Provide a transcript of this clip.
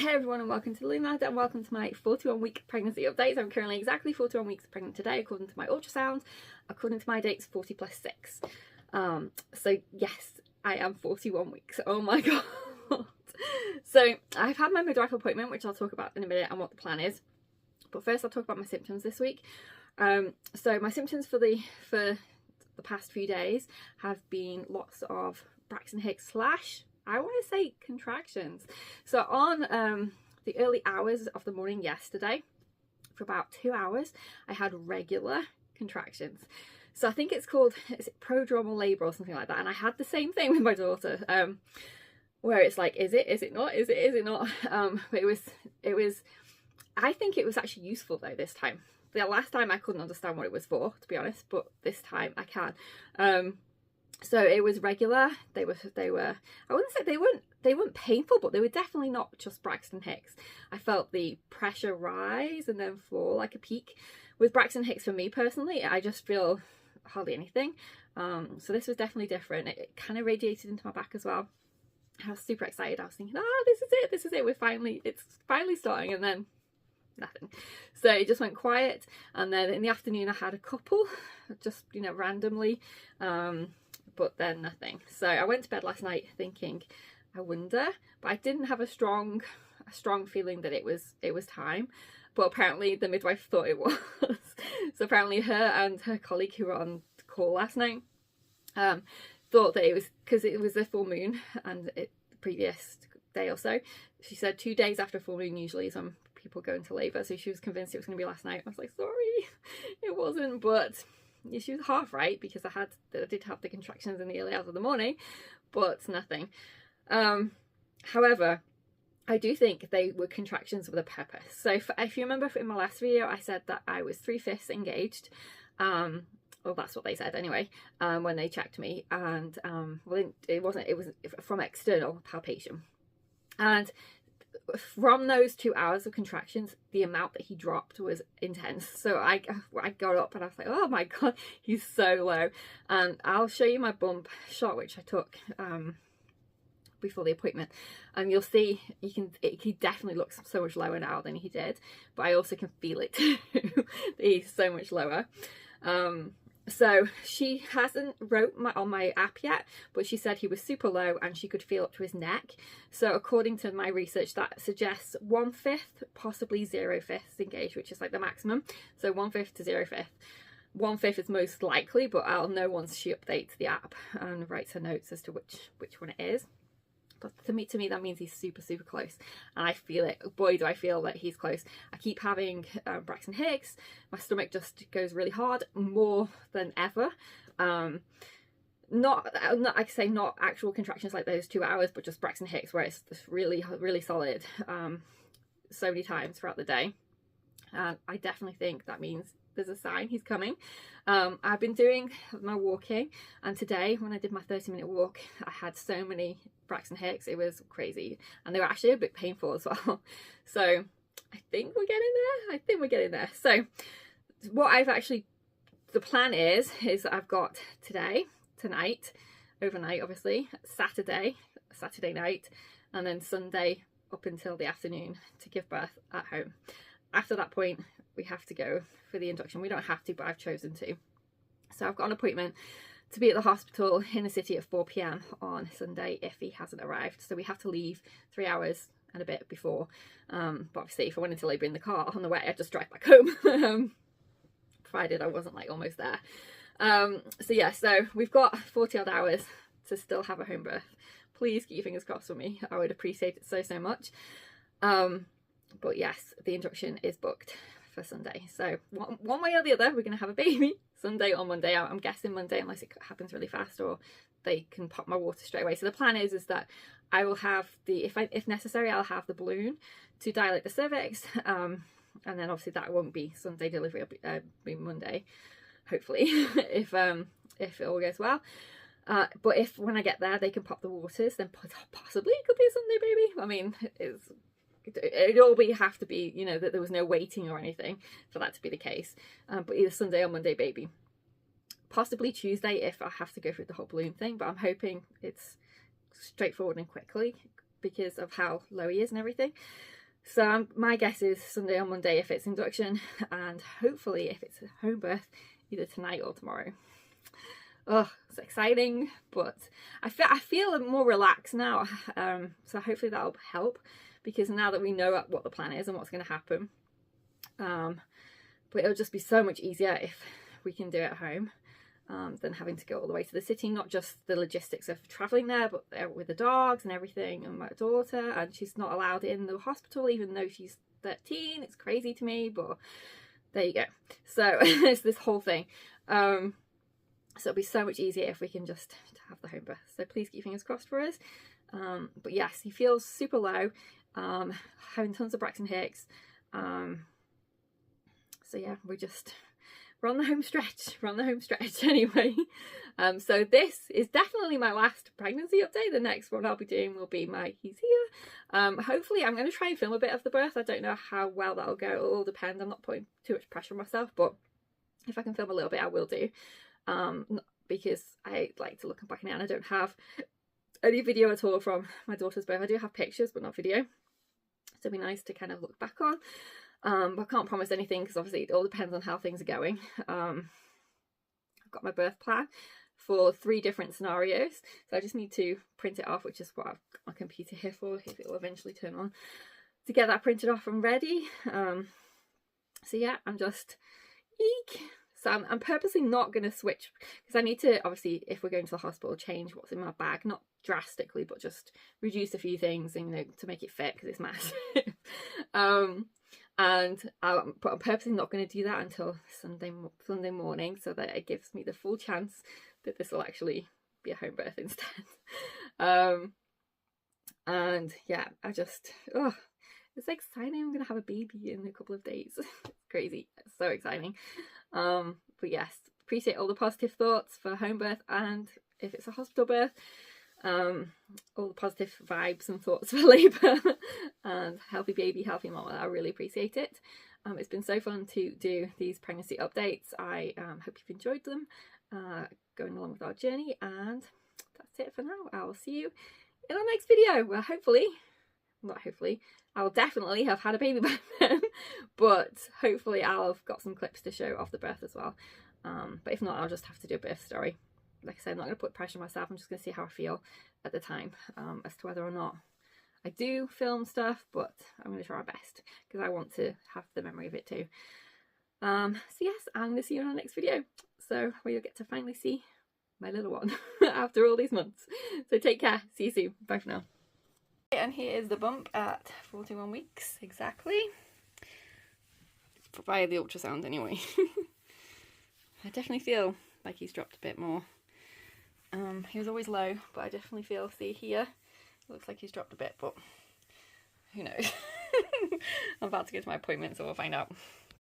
Hey everyone, and welcome to the Learning Ladder, and welcome to my 41-week pregnancy updates. I'm currently exactly 41 weeks pregnant today, according to my ultrasound. According to my dates, 40 plus 6. So yes, I am 41 weeks. Oh my god. So I've had my midwife appointment, which I'll talk about in a minute, and what the plan is. But first I'll talk about my symptoms this week. So my symptoms for the past few days have been lots of Braxton Hicks / I want to say contractions. So on the early hours of the morning yesterday, for about 2 hours, I had regular contractions. So I think it's called, is it prodromal labour or something like that? And I had the same thing with my daughter, where it's like, is it not? Is it not? But it was, I think it was actually useful though this time. The last time I couldn't understand what it was for, to be honest, but this time I can. So it was regular. They were I wouldn't say they weren't painful, but they were definitely not just Braxton Hicks. I felt the pressure rise and then fall like a peak. With Braxton Hicks, for me personally, I just feel hardly anything. So this was definitely different. It kind of radiated into my back as well. I was super excited. I was thinking, this is it. It's finally starting, and then nothing. So it just went quiet, and then in the afternoon I had a couple, just randomly. But then nothing. So I went to bed last night thinking, I wonder, but I didn't have a strong feeling that it was time. But apparently the midwife thought it was. So apparently her and her colleague who were on the call last night thought that it was because it was a full moon, and the previous day or so, she said 2 days after full moon usually is when people go into labour. So she was convinced it was going to be last night. I was like, sorry, it wasn't, but yeah, she was half right, because I did have the contractions in the early hours of the morning, but nothing. However, I do think they were contractions with a purpose. So if you remember in my last video, I said that I was 3/5 engaged. Well, that's what they said anyway, when they checked me, and well, it was from external palpation. And from those 2 hours of contractions, the amount that he dropped was intense. So I got up and I was like, oh my god, he's so low. And I'll show you my bump shot, which I took before the appointment, and you'll see he definitely looks so much lower now than he did, but I also can feel it too. He's so much lower. So she hasn't wrote on my app yet, but she said he was super low and she could feel up to his neck. So according to my research, that suggests 1/5, possibly 0/5 engaged, which is like the maximum. So 1/5 to 0/5. 1/5 is most likely, but I'll know once she updates the app and writes her notes as to which one it is. But to me that means he's super close, and I feel it. Boy, do I feel that he's close. I keep having Braxton Hicks. My stomach just goes really hard, more than ever. Not I say not actual contractions like those 2 hours, but just Braxton Hicks, where it's just really solid so many times throughout the day. And I definitely think that means there's a sign he's coming. I've been doing my walking, and today when I did my 30-minute walk, I had so many Braxton Hicks. It was crazy, and they were actually a bit painful as well. So I think we're getting there. So what the plan is I've got tonight, overnight obviously, Saturday night, and then Sunday up until the afternoon to give birth at home. After that point, we have to go for the induction. We don't have to, but I've chosen to. So I've got an appointment to be at the hospital in the city at 4 p.m. on Sunday if he hasn't arrived. So we have to leave 3 hours and a bit before. But obviously if I went into labour in the car on the way, I'd just drive back home, provided I wasn't like almost there. So yeah, so we've got 40 odd hours to still have a home birth. Please keep your fingers crossed for me. I would appreciate it so much. But yes, the induction is booked for Sunday. So one way or the other, we're going to have a baby Sunday or Monday. I'm guessing Monday, unless it happens really fast or they can pop my water straight away. So the plan is that I will have if necessary, I'll have the balloon to dilate the cervix. And then obviously that won't be Sunday delivery, it'll be Monday, hopefully, if it all goes well. But if when I get there they can pop the waters, then possibly it could be a Sunday baby. I mean, it'd all have to be, that there was no waiting or anything for that to be the case. But either Sunday or Monday baby. Possibly Tuesday if I have to go through the whole balloon thing, but I'm hoping it's straightforward and quick. because of how low he is and everything. So my guess is Sunday or Monday if it's induction, and hopefully if it's a home birth, either tonight or tomorrow. Oh, it's exciting, but I feel more relaxed now. So hopefully that'll help, because now that we know what the plan is and what's going to happen, but it'll just be so much easier if we can do it at home, than having to go all the way to the city. Not just the logistics of traveling there, but with the dogs and everything, and my daughter, and she's not allowed in the hospital even though she's 13. It's crazy to me, but there you go. So it's this whole thing. So it'll be so much easier if we can just have the home birth. So please keep fingers crossed for us. But yes, he feels super low, having tons of Braxton Hicks. So yeah, we're on the home stretch. We're on the home stretch anyway. So this is definitely my last pregnancy update. The next one I'll be doing will be he's here. Hopefully I'm going to try and film a bit of the birth. I don't know how well that'll go. It'll all depend. I'm not putting too much pressure on myself, but if I can film a little bit, I will do. Because I like to look back in it, and I don't have any video at all from my daughter's birth. I do have pictures, but not video. So it'd be nice to kind of look back on. But I can't promise anything because obviously it all depends on how things are going. I've got my birth plan for 3 different scenarios, so I just need to print it off, which is what I've got my computer here for, if it will eventually turn on, to get that printed off and ready. So yeah, I'm just eek. So I'm purposely not going to switch, because I need to, obviously, if we're going to the hospital, change what's in my bag. Not drastically, but just reduce a few things, and, you know, to make it fit, because it's massive. But I'm purposely not going to do that until Sunday morning, so that it gives me the full chance that this will actually be a home birth instead. And yeah, it's exciting. I'm going to have a baby in a couple of days. It's crazy. It's so exciting. But yes, appreciate all the positive thoughts for home birth, and if it's a hospital birth, all the positive vibes and thoughts for labour and healthy baby, healthy mama. I really appreciate it. It's been so fun to do these pregnancy updates. I hope you've enjoyed them, going along with our journey, and that's it for now. I will see you in our next video, where I'll definitely have had a baby by then, but hopefully I'll have got some clips to show of the birth as well. But if not, I'll just have to do a birth story. Like I said, I'm not going to put pressure on myself. I'm just going to see how I feel at the time, as to whether or not I do film stuff, but I'm going to try my best, because I want to have the memory of it too. So yes, I'm going to see you in our next video, so where you'll get to finally see my little one after all these months. So take care. See you soon. Bye for now. And here is the bump at 41 weeks exactly, via the ultrasound anyway. I definitely feel like he's dropped a bit more. He was always low, but I definitely feel, see here, it looks like he's dropped a bit, but who knows. I'm about to go to my appointment, so we'll find out.